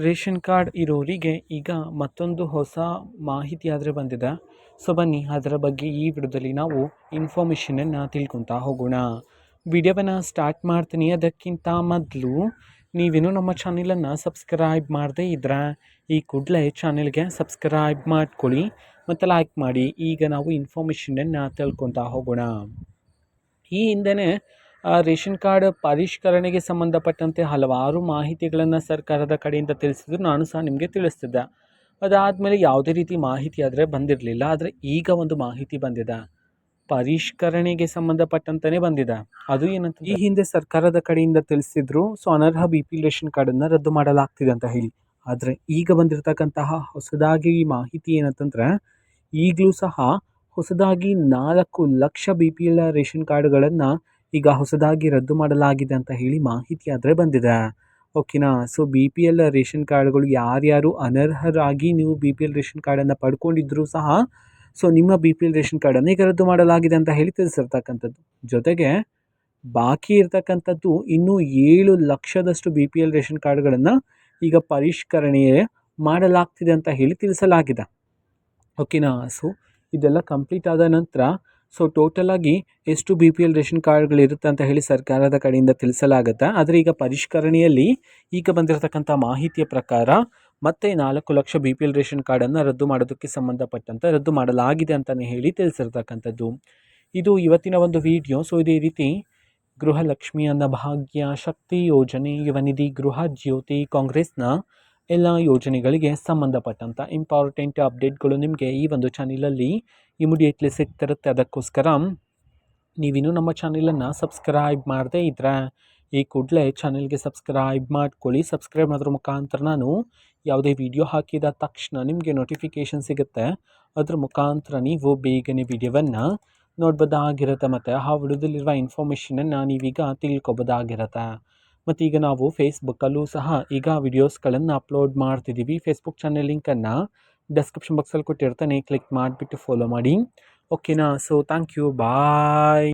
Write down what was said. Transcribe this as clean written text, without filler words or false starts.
Ration card ಇರೋರಿಗೆ ಈಗ ಮತ್ತೊಂದು ಹೊಸ ಮಾಹಿತಿ ಆದರೆ ಬಂದಿದೆ. ಸೊ ಬನ್ನಿ ಅದರ ಬಗ್ಗೆ ಈ ವಿಡಿಯೋದಲ್ಲಿ ನಾವು ಇನ್ಫಾರ್ಮೇಷನನ್ನು ತಿಳ್ಕೊತಾ ಹೋಗೋಣ. ವಿಡಿಯೋವನ್ನು ಸ್ಟಾರ್ಟ್ ಮಾಡ್ತೀನಿ. ಅದಕ್ಕಿಂತ ಮೊದಲು ನೀವೇನು ನಮ್ಮ ಚಾನಲನ್ನು ಸಬ್ಸ್ಕ್ರೈಬ್ ಮಾಡದೇ ಇದ್ದರೆ ಈ ಕೂಡಲೇ ಚಾನಲ್ಗೆ ಸಬ್ಸ್ಕ್ರೈಬ್ ಮಾಡ್ಕೊಳ್ಳಿ ಮತ್ತು ಲೈಕ್ ಮಾಡಿ. ಈಗ ನಾವು ಇನ್ಫಾರ್ಮೇಷನನ್ನು ತಿಳ್ಕೊತಾ ಹೋಗೋಣ. ಈ ಹಿಂದೆಯೇ ರೇಷನ್ ಕಾರ್ಡ್ ಪರಿಷ್ಕರಣೆಗೆ ಸಂಬಂಧಪಟ್ಟಂತೆ ಹಲವಾರು ಮಾಹಿತಿಗಳನ್ನು ಸರ್ಕಾರದ ಕಡೆಯಿಂದ ತಿಳಿಸಿದ್ರು. ನಾನು ಸಹ ನಿಮಗೆ ತಿಳಿಸ್ತಿದ್ದೆ. ಅದಾದಮೇಲೆ ಯಾವುದೇ ರೀತಿ ಮಾಹಿತಿ ಆದರೆ ಬಂದಿರಲಿಲ್ಲ. ಆದರೆ ಈಗ ಒಂದು ಮಾಹಿತಿ ಬಂದಿದೆ, ಪರಿಷ್ಕರಣೆಗೆ ಸಂಬಂಧಪಟ್ಟಂತಲೇ ಬಂದಿದೆ. ಅದು ಏನಂತ ಈ ಹಿಂದೆ ಸರ್ಕಾರದ ಕಡೆಯಿಂದ ತಿಳಿಸಿದ್ರು. ಸೊ ಅನರ್ಹ BPL ರೇಷನ್ ಕಾರ್ಡನ್ನು ರದ್ದು ಮಾಡಲಾಗ್ತಿದೆ ಅಂತ ಹೇಳಿ. ಆದರೆ ಈಗ ಬಂದಿರತಕ್ಕಂತಹ ಹೊಸದಾಗಿ ಮಾಹಿತಿ ಏನಂತಂದರೆ, ಈಗಲೂ ಸಹ ಹೊಸದಾಗಿ 4 ಲಕ್ಷ BPL ರೇಷನ್ ಕಾರ್ಡ್ಗಳನ್ನು ಈಗ ಹೊಸದಾಗಿ ರದ್ದು ಮಾಡಲಾಗಿದೆ ಅಂತ ಹೇಳಿ ಮಾಹಿತಿ ಆದರೆ ಬಂದಿದೆ. ಓಕೆನಾ. ಸೊ BPL ರೇಷನ್ ಕಾರ್ಡ್ಗಳು ಯಾರ್ಯಾರು ಅನರ್ಹರಾಗಿ ನೀವು BPL ರೇಷನ್ ಕಾರ್ಡನ್ನು ಪಡ್ಕೊಂಡಿದ್ದರೂ ಸಹ ಸೊ ನಿಮ್ಮ BPL ರೇಷನ್ ಕಾರ್ಡನ್ನು ಈಗ ರದ್ದು ಮಾಡಲಾಗಿದೆ ಅಂತ ಹೇಳಿ ತಿಳಿಸಿರ್ತಕ್ಕಂಥದ್ದು. ಜೊತೆಗೆ ಬಾಕಿ ಇರ್ತಕ್ಕಂಥದ್ದು ಇನ್ನೂ 7 ಲಕ್ಷದಷ್ಟು BPL ರೇಷನ್ ಕಾರ್ಡ್ಗಳನ್ನು ಈಗ ಪರಿಷ್ಕರಣೆ ಮಾಡಲಾಗ್ತಿದೆ ಅಂತ ಹೇಳಿ ತಿಳಿಸಲಾಗಿದೆ. ಓಕೆನಾ. ಸೊ ಇದೆಲ್ಲ ಕಂಪ್ಲೀಟ್ ಆದ ನಂತರ ಸೊ ಟೋಟಲಾಗಿ ಎಷ್ಟು BPL ರೇಷನ್ ಕಾರ್ಡ್ಗಳಿರುತ್ತೆ ಅಂತ ಹೇಳಿ ಸರ್ಕಾರದ ಕಡೆಯಿಂದ ತಿಳಿಸಲಾಗುತ್ತೆ. ಆದರೆ ಈಗ ಪರಿಷ್ಕರಣೆಯಲ್ಲಿ ಈಗ ಬಂದಿರತಕ್ಕಂಥ ಮಾಹಿತಿಯ ಪ್ರಕಾರ ಮತ್ತೆ 4 ಲಕ್ಷ BPL ರೇಷನ್ ಕಾರ್ಡನ್ನು ರದ್ದು ಮಾಡೋದಕ್ಕೆ ಸಂಬಂಧಪಟ್ಟಂತೆ ರದ್ದು ಮಾಡಲಾಗಿದೆ ಅಂತಲೇ ಹೇಳಿ ತಿಳಿಸಿರ್ತಕ್ಕಂಥದ್ದು. ಇದು ಇವತ್ತಿನ ಒಂದು ವಿಡಿಯೋ. ಸೊ ಇದೇ ರೀತಿ ಗೃಹಲಕ್ಷ್ಮಿ, ಅನ್ನಭಾಗ್ಯ, ಶಕ್ತಿ ಯೋಜನೆ, ಯುವ ನಿಧಿ, ಗೃಹ ಜ್ಯೋತಿ, ಕಾಂಗ್ರೆಸ್ನ ಎಲ್ಲ ಯೋಜನೆಗಳಿಗೆ ಸಂಬಂಧಪಟ್ಟಂಥ ಇಂಪಾರ್ಟೆಂಟ್ ಅಪ್ಡೇಟ್ಗಳು ನಿಮಗೆ ಈ ಒಂದು ಚಾನಲಲ್ಲಿ ಇಮಿಡಿಯೇಟ್ಲಿ ಸಿಗ್ತಿರುತ್ತೆ. ಅದಕ್ಕೋಸ್ಕರ ನೀವಿನ್ನೂ ನಮ್ಮ ಚಾನಲನ್ನು ಸಬ್ಸ್ಕ್ರೈಬ್ ಮಾಡದೇ ಇದ್ದರೆ ಈ ಕೂಡಲೇ ಚಾನಲ್ಗೆ ಸಬ್ಸ್ಕ್ರೈಬ್ ಮಾಡ್ಕೊಳ್ಳಿ. ಸಬ್ಸ್ಕ್ರೈಬ್ ಮಾಡೋದ್ರ ಮುಖಾಂತರ ನಾನು ಯಾವುದೇ ವಿಡಿಯೋ ಹಾಕಿದ ತಕ್ಷಣ ನಿಮಗೆ ನೋಟಿಫಿಕೇಷನ್ ಸಿಗುತ್ತೆ. ಅದ್ರ ಮುಖಾಂತರ ನೀವು ಬೇಗನೆ ವಿಡಿಯೋವನ್ನು ನೋಡ್ಬೋದಾಗಿರುತ್ತೆ ಮತ್ತು ಆ ವಿಡಿಯೋದಲ್ಲಿರುವ ಇನ್ಫಾರ್ಮೇಷನನ್ನು ನೀವೀಗ ತಿಳ್ಕೊಬೋದಾಗಿರುತ್ತೆ. ಮತ್ತು ಈಗ ನಾವು ಫೇಸ್ಬುಕ್ಕಲ್ಲೂ ಸಹ ಈಗ ವಿಡಿಯೋಸ್ಗಳನ್ನು ಅಪ್ಲೋಡ್ ಮಾಡ್ತಿದ್ದೀವಿ. ಫೇಸ್ಬುಕ್ ಚಾನಲ್ ಲಿಂಕನ್ನು ಡಿಸ್ಕ್ರಿಪ್ಷನ್ ಬಾಕ್ಸಲ್ಲಿ ಕೊಟ್ಟಿರ್ತಾನೆ, ಕ್ಲಿಕ್ ಮಾಡಿಬಿಟ್ಟು ಫಾಲೋ ಮಾಡಿ. ಓಕೆನಾ. So thank you, bye.